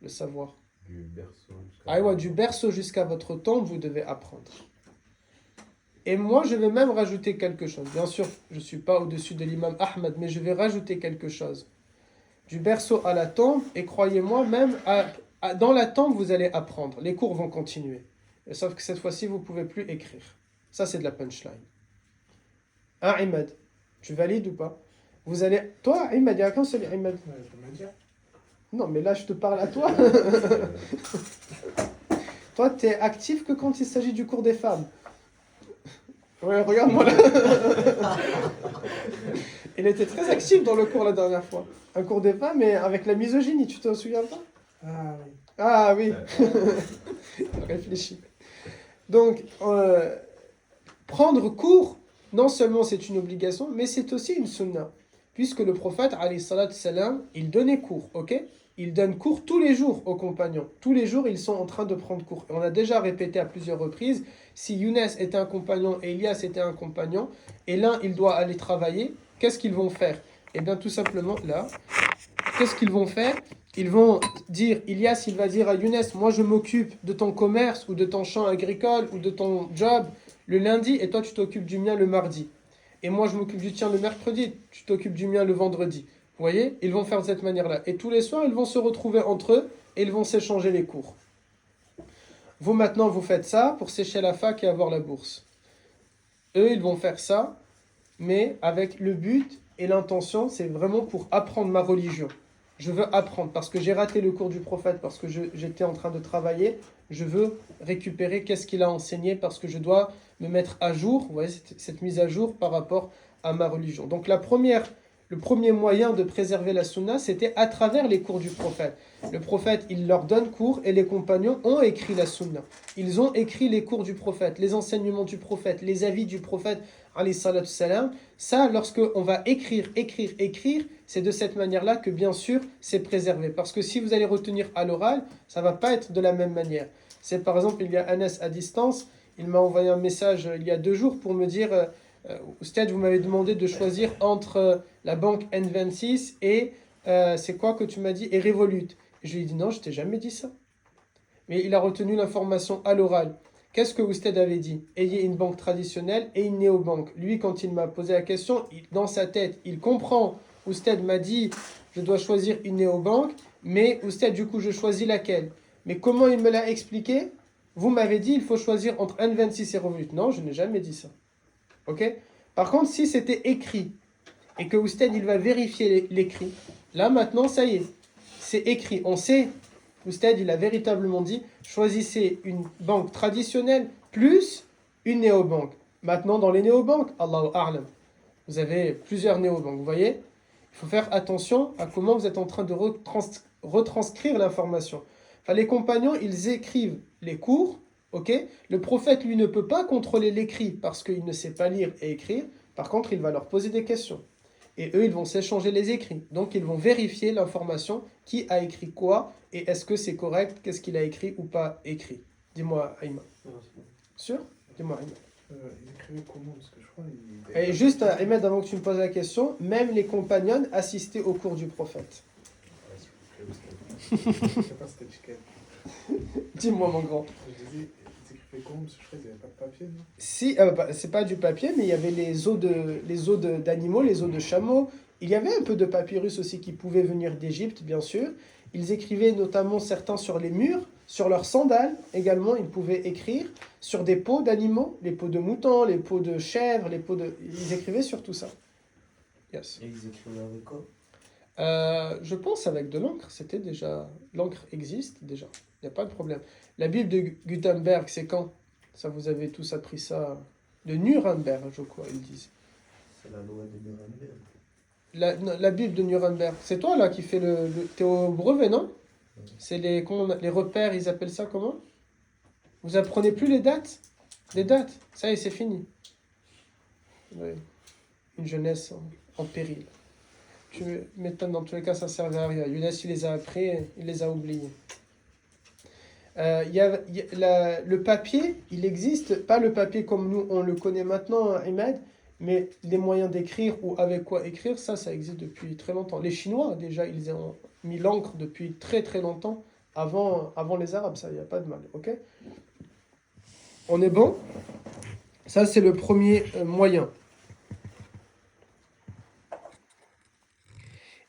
le savoir. Du berceau jusqu'à... Ah ouais, du berceau jusqu'à votre tombe, vous devez apprendre. Et moi, je vais même rajouter quelque chose. Bien sûr, je ne suis pas au-dessus de l'imam Ahmed, mais je vais rajouter quelque chose. Du berceau à la tombe, et croyez-moi, même dans la tombe, vous allez apprendre. Les cours vont continuer. Et sauf que cette fois-ci, vous ne pouvez plus écrire. Ça, c'est de la punchline. Hein, Imad, tu valides ou pas? Vous allez... Toi, Imad, il n'y a qu'un seul Imad. Ouais, je peux me dire. Non, mais là, je te parle à toi. Toi, tu es actif que quand il s'agit du cours des femmes. Ouais, regarde-moi là. Il était très actif dans le cours la dernière fois. Un cours des femmes, mais avec la misogynie, tu te souviens pas? Ah oui. Ah oui. Réfléchis. Donc, prendre cours, non seulement c'est une obligation, mais c'est aussi une sunna. Puisque le prophète, alayhi salatu salam, il donnait cours, ok? Il donne cours tous les jours aux compagnons. Tous les jours, ils sont en train de prendre cours. Et on a déjà répété à plusieurs reprises, si Younes était un compagnon et Elias était un compagnon, et l'un, il doit aller travailler, qu'est-ce qu'ils vont faire? Eh bien, tout simplement, là, qu'est-ce qu'ils vont faire? Ils vont dire, Elias, il va dire à Younes, moi je m'occupe de ton commerce ou de ton champ agricole ou de ton job le lundi et toi tu t'occupes du mien le mardi. Et moi je m'occupe du tien le mercredi, tu t'occupes du mien le vendredi. Vous voyez? Ils vont faire de cette manière-là. Et tous les soirs, ils vont se retrouver entre eux et ils vont s'échanger les cours. Vous maintenant, vous faites ça pour sécher la fac et avoir la bourse. Eux, ils vont faire ça, mais avec le but et l'intention, c'est vraiment pour apprendre ma religion. Je veux apprendre parce que j'ai raté le cours du prophète, parce que j'étais en train de travailler. Je veux récupérer qu'est-ce qu'il a enseigné parce que je dois me mettre à jour, vous voyez, cette mise à jour par rapport à ma religion. Donc le premier moyen de préserver la sunna, c'était à travers les cours du prophète. Le prophète, il leur donne cours et les compagnons ont écrit la sunna. Ils ont écrit les cours du prophète, les enseignements du prophète, les avis du prophète, alayhi salatu salam. Ça, lorsque on va écrire, c'est de cette manière-là que, bien sûr, c'est préservé. Parce que si vous allez retenir à l'oral, ça ne va pas être de la même manière. C'est par exemple, il y a Anas à distance, il m'a envoyé un message il y a 2 jours pour me dire Oustad, vous m'avez demandé de choisir entre la banque N26 et c'est quoi que tu m'as dit? Et Revolut. Et je lui ai dit non, je t'ai jamais dit ça. Mais il a retenu l'information à l'oral. Qu'est-ce que Oustad avait dit? Ayez une banque traditionnelle et une néobanque. Lui, quand il m'a posé la question, dans sa tête, il comprend. Oustad m'a dit, je dois choisir une néobanque, mais Oustad, du coup, je choisis laquelle? Mais comment il me l'a expliqué? Vous m'avez dit, il faut choisir entre N26 et Revolut. Non, je n'ai jamais dit ça. Ok? Par contre, si c'était écrit, et que Oustad, il va vérifier l'écrit, là, maintenant, ça y est, c'est écrit. On sait, Oustad, il a véritablement dit, choisissez une banque traditionnelle plus une néobanque. Maintenant, dans les néobanques, Allahu A'lam, vous avez plusieurs néobanques, vous voyez? Il faut faire attention à comment vous êtes en train de retranscrire l'information. Enfin, les compagnons, ils écrivent les cours, ok? Le prophète, lui, ne peut pas contrôler l'écrit parce qu'il ne sait pas lire et écrire. Par contre, il va leur poser des questions. Et eux, ils vont s'échanger les écrits. Donc, ils vont vérifier l'information, qui a écrit quoi, et est-ce que c'est correct, qu'est-ce qu'il a écrit ou pas écrit. Dis-moi, Aïma. Non, c'est bon. Sûr? Dis-moi, Aïma. Il écrivait comment? Parce que je crois Et juste, Ahmed, avant que tu me poses la question, même les compagnons assistaient au cours du prophète. Je sais pas si c'était chicken. Dis-moi, mon grand. Je disais, ils écrivaient comment? Parce que je crois qu'ils n'avaient pas de papier, non? Si, c'est pas du papier, mais il y avait les os d'animaux, les os de chameaux. Il y avait un peu de papyrus aussi qui pouvait venir d'Égypte, bien sûr. Ils écrivaient notamment certains sur les murs, sur leurs sandales également, ils pouvaient écrire sur des peaux d'animaux, les peaux de moutons, les peaux de chèvres, les peaux de... Ils écrivaient sur tout ça. Yes. Et ils écrivaient avec quoi? Je pense avec de l'encre, c'était déjà... L'encre existe déjà, il n'y a pas de problème. La Bible de Gutenberg, c'est quand? Ça, vous avez tous appris ça de Nuremberg, je crois, ils disent. C'est la loi de Nuremberg. La Bible de Nuremberg, c'est toi là qui fais t'es au brevet, non? C'est les repères, ils appellent ça comment? Vous apprenez plus les dates? Les dates, ça y est, c'est fini. Oui. Une jeunesse en péril. Tu m'étonnes, dans tous les cas, ça ne servait à rien. Younes, il les a appris, il les a oubliés. Le papier, il existe, pas le papier comme nous, on le connaît maintenant, Ahmed, mais les moyens d'écrire ou avec quoi écrire, ça existe depuis très longtemps. Les Chinois, déjà, ils ont mis l'encre depuis très très longtemps Avant les Arabes, ça, il n'y a pas de mal, ok? On est bon? Ça, c'est le premier moyen.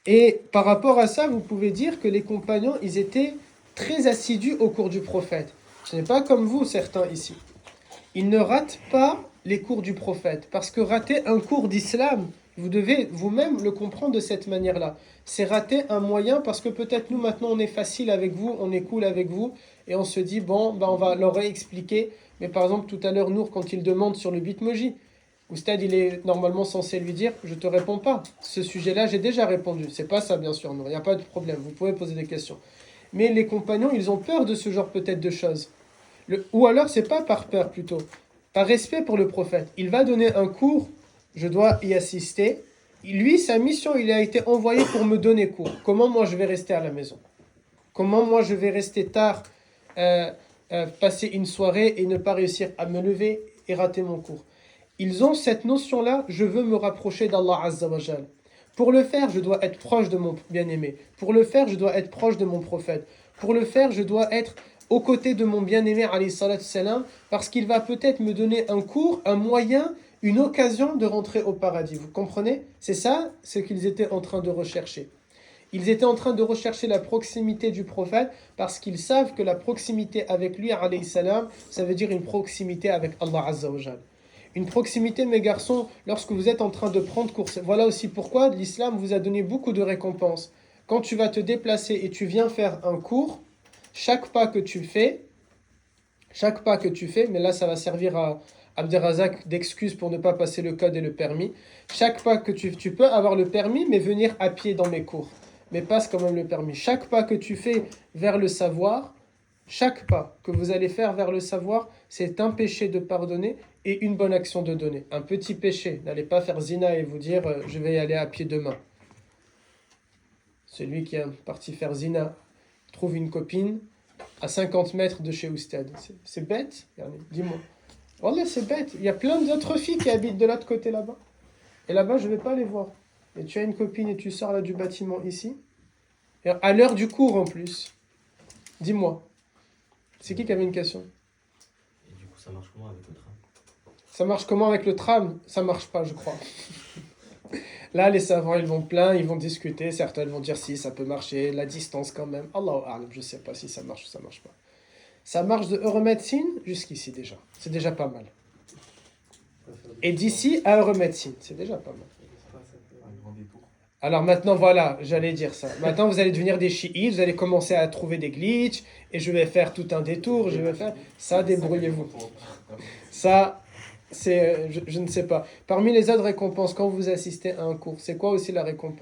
Et par rapport à ça, vous pouvez dire que les compagnons, ils étaient très assidus au cours du prophète. Ce n'est pas comme vous, certains ici. Ils ne ratent pas les cours du prophète. Parce que rater un cours d'islam, vous devez vous-même le comprendre de cette manière-là. C'est rater un moyen parce que peut-être nous, maintenant, on est facile avec vous, on est cool avec vous, et on se dit, bon, on va leur réexpliquer. Mais par exemple, tout à l'heure, Nour, quand il demande sur le Bitmoji, Oustad, il est normalement censé lui dire, je te réponds pas. Ce sujet-là, j'ai déjà répondu. C'est pas ça, bien sûr, Nour, il n'y a pas de problème. Vous pouvez poser des questions. Mais les compagnons, ils ont peur de ce genre peut-être de choses. Ou alors, c'est pas par peur plutôt, par respect pour le prophète. Il va donner un cours, je dois y assister. Lui, sa mission, il a été envoyé pour me donner cours. Comment moi je vais rester à la maison? Comment moi je vais rester tard, passer une soirée et ne pas réussir à me lever et rater mon cours? Ils ont cette notion-là, je veux me rapprocher d'Allah Azza wa Jal. Pour le faire, je dois être proche de mon bien-aimé. Pour le faire, je dois être proche de mon prophète. Pour le faire, je dois être aux côtés de mon bien-aimé, alayhi salatu salam, parce qu'il va peut-être me donner un cours, un moyen, une occasion de rentrer au paradis. Vous comprenez? C'est ça ce qu'ils étaient en train de rechercher. Ils étaient en train de rechercher la proximité du prophète parce qu'ils savent que la proximité avec lui, alayhi salam, ça veut dire une proximité avec Allah Azza wa Jal. Une proximité, mes garçons, lorsque vous êtes en train de prendre cours. Voilà aussi pourquoi l'islam vous a donné beaucoup de récompenses. Quand tu vas te déplacer et tu viens faire un cours, chaque pas que tu fais, mais là ça va servir à Abderrazak d'excuse pour ne pas passer le code et le permis. Chaque pas que tu peux avoir le permis, mais venir à pied dans mes cours. Mais passe quand même le permis. Chaque pas que tu fais vers le savoir, chaque pas que vous allez faire vers le savoir, c'est un péché de pardonner et une bonne action de donner. Un petit péché, n'allez pas faire zina et vous dire je vais y aller à pied demain. Celui qui est parti faire zina trouve une copine à 50 mètres de chez Oustad. C'est bête, dis-moi. Wallah, c'est bête. Il y a plein d'autres filles qui habitent de l'autre côté là-bas. Et là-bas, je ne vais pas les voir. Et tu as une copine et tu sors là du bâtiment ici. Et à l'heure du cours en plus. Dis-moi. C'est qui avait une question? Et du coup, ça marche comment avec le tram? Ça marche comment avec le tram? Ça marche pas, je crois. Là, les savants, ils vont plein, ils vont discuter. Certains vont dire si ça peut marcher, la distance quand même. Allahu a'lam, je sais pas si ça marche ou ça marche pas. Ça marche de Euromédecine jusqu'ici déjà. C'est déjà pas mal. Et d'ici à Euromédecine, c'est déjà pas mal. Un grand détour. Alors maintenant, voilà, j'allais dire ça. Maintenant, vous allez devenir des chiites, vous allez commencer à trouver des glitches, et je vais faire tout un détour, je vais faire... Ça, débrouillez-vous. Ça, c'est... Je ne sais pas. Parmi les autres récompenses, quand vous assistez à un cours, c'est quoi aussi la récompense?